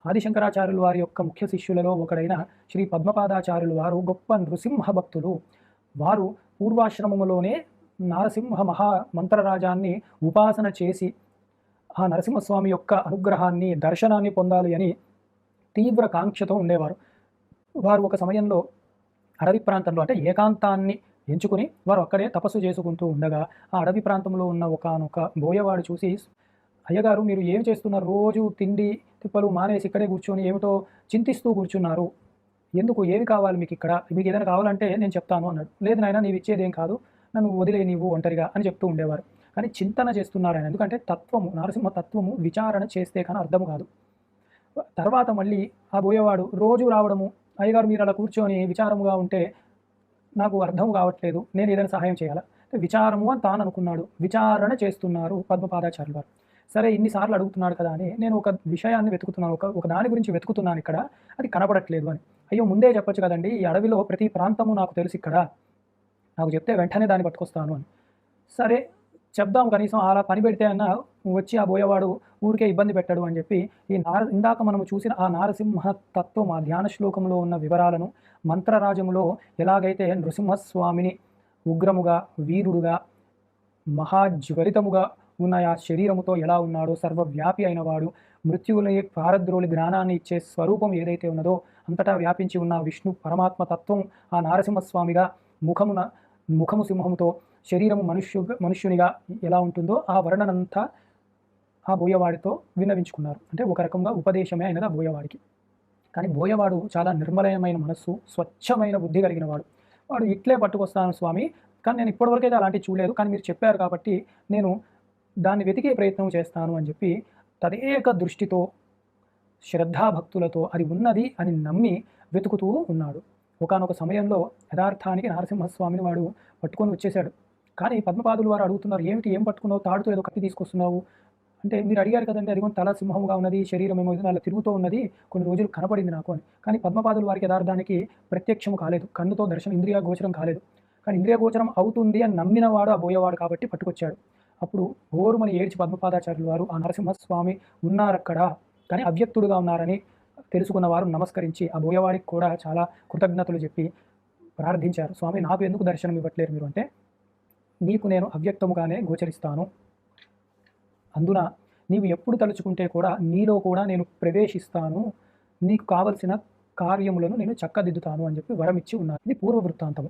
ఆదిశంకరాచార్యులు వారి యొక్క ముఖ్య శిష్యులలో ఒకడైన శ్రీ పద్మపాదాచార్యులు వారు గొప్ప నృసింహ భక్తులు. వారు పూర్వాశ్రమములోనే నారసింహ మహా మంత్రరాజాన్ని ఉపాసన చేసి ఆ నరసింహస్వామి యొక్క అనుగ్రహాన్ని, దర్శనాన్ని పొందాలి అని తీవ్ర కాంక్షతో ఉండేవారు. వారు ఒక సమయంలో అడవి ప్రాంతంలో అంటే ఏకాంతాన్ని ఎంచుకుని వారు అక్కడే తపస్సు చేసుకుంటూ ఉండగా ఆ అడవి ప్రాంతంలో ఉన్న ఒకానొక బోయవాడు చూసి, అయ్యగారు మీరు ఏం చేస్తున్నారు? రోజు తిండి తిప్పలు మానేసి ఇక్కడే కూర్చొని ఏమిటో చింతిస్తూ కూర్చున్నారు. ఎందుకు? ఏమి కావాలి మీకిక్కడ? మీకు ఏదైనా కావాలంటే నేను చెప్తాను అన్నాడు. లేదు నాయనా నీవిచ్చేదేం కాదు. నన్ను వదిలేయి నీవు ఒంటరిగా అని చెప్తూ ఉండేవారు. కానీ చింతన చేస్తున్నారాయన. ఎందుకంటే తత్వము, నరసింహ తత్వము విచారణ చేస్తే కానీ అర్థం కాదు. తర్వాత మళ్ళీ ఆ బోయేవాడు రోజు రావడము, అయ్యగారు మీరు అలా కూర్చొని విచారముగా ఉంటే నాకు అర్థం కావట్లేదు. నేను ఏదైనా సహాయం చేయాలా? విచారము అని తాను అనుకున్నాడు. విచారణ చేస్తున్నారు పద్మపాదాచార్యులు వారు. సరే ఇన్ని సార్లు అడుగుతున్నాడు కదా అని నేను ఒక విషయాన్ని వెతుకుతున్నాను. ఒక దాని గురించి వెతుకుతున్నాను ఇక్కడ. అది కనపడట్లేదు అని. అయ్యో! ముందే చెప్పొచ్చు కదండీ! ఈ అడవిలో ప్రతి ప్రాంతము నాకు తెలుసిక్కడ. నాకు చెప్తే వెంటనే దాన్ని పట్టుకొస్తాను అని. సరే చెప్దాం కనీసం అలా పని పెడితే అన్నా వచ్చి ఆ బోయేవాడు ఊరికే ఇబ్బంది పెట్టడు అని చెప్పి ఇందాక మనము చూసిన ఆ నారసింహ తత్వం ఆ ధ్యాన శ్లోకంలో ఉన్న వివరాలను మంత్రరాజములో ఎలాగైతే నృసింహస్వామిని ఉగ్రముగా, వీరుడుగా, మహాజ్వరితముగా ఉన్న ఆ శరీరముతో ఎలా ఉన్నాడో సర్వవ్యాపి అయినవాడు, మృత్యువుని పారద్రోలి జ్ఞానాన్ని ఇచ్చే స్వరూపం ఏదైతే ఉన్నదో అంతటా వ్యాపించి ఉన్న విష్ణు పరమాత్మ తత్వం ఆ నారసింహస్వామిగా ముఖము సింహముతో శరీరము మనుష్యునిగా ఎలా ఉంటుందో ఆ వర్ణనంతా ఆ బోయవాడితో విన్నవించుకున్నారు. అంటే ఒక రకంగా ఉపదేశమే అయినది ఆ బోయవాడికి. కానీ బోయవాడు చాలా నిర్మలమైన మనస్సు, స్వచ్ఛమైన బుద్ధి కలిగిన వాడు. వాడు ఇట్లే పట్టుకొస్తాను స్వామి, కానీ నేను ఇప్పటివరకైతే అలాంటివి చూడలేదు. కానీ మీరు చెప్పారు కాబట్టి నేను దాన్ని వెతికే ప్రయత్నం చేస్తాను అని చెప్పి తదేక దృష్టితో, శ్రద్ధాభక్తులతో అది ఉన్నది అని నమ్మి వెతుకుతూ ఉన్నాడు. ఒకానొక సమయంలో యథార్థానికి నరసింహస్వామిని వాడు పట్టుకొని వచ్చేశాడు. కానీ పద్మపాదులు వారు అడుగుతున్నారు, ఏమిటి ఏం పట్టుకున్నావు? తాడుతో ఏదో కత్తి తీసుకొస్తున్నావు అంటే, మీరు అడిగారు కదండి, అది తల సింహంగా ఉన్నది, శరీరం ఏమో అలా తిరుగుతూ ఉన్నది, కొన్ని రోజులు కనపడింది నాకు అని. కానీ పద్మపాదులు వారికి యథార్థానికి ప్రత్యక్షం కాలేదు, కన్నుతో దర్శనం ఇంద్రియ గోచరం కాలేదు. కానీ ఇంద్రియ గోచరం అవుతుంది అని నమ్మినవాడు ఆ బోయేవాడు కాబట్టి పట్టుకొచ్చాడు. అప్పుడు ఓరుమని ఏడ్చి పద్మపాదాచార్యులు వారు ఆ నరసింహస్వామి ఉన్నారక్కడ, కానీ అవ్యక్తుడుగా ఉన్నారని తెలుసుకున్న వారు నమస్కరించి ఆ బోయవాడికి కూడా చాలా కృతజ్ఞతలు చెప్పి ప్రార్థించారు. స్వామి నాకు ఎందుకు దర్శనం ఇవ్వట్లేరు మీరు అంటే, నీకు నేను అవ్యక్తముగానే గోచరిస్తాను. అందున నీవు ఎప్పుడు తలుచుకుంటే కూడా నీలో కూడా నేను ప్రవేశిస్తాను. నీకు కావలసిన కార్యములను నేను చక్కదిద్దుతాను అని చెప్పి వరమిచ్చి ఉన్నారు. ఇది పూర్వ వృత్తాంతము.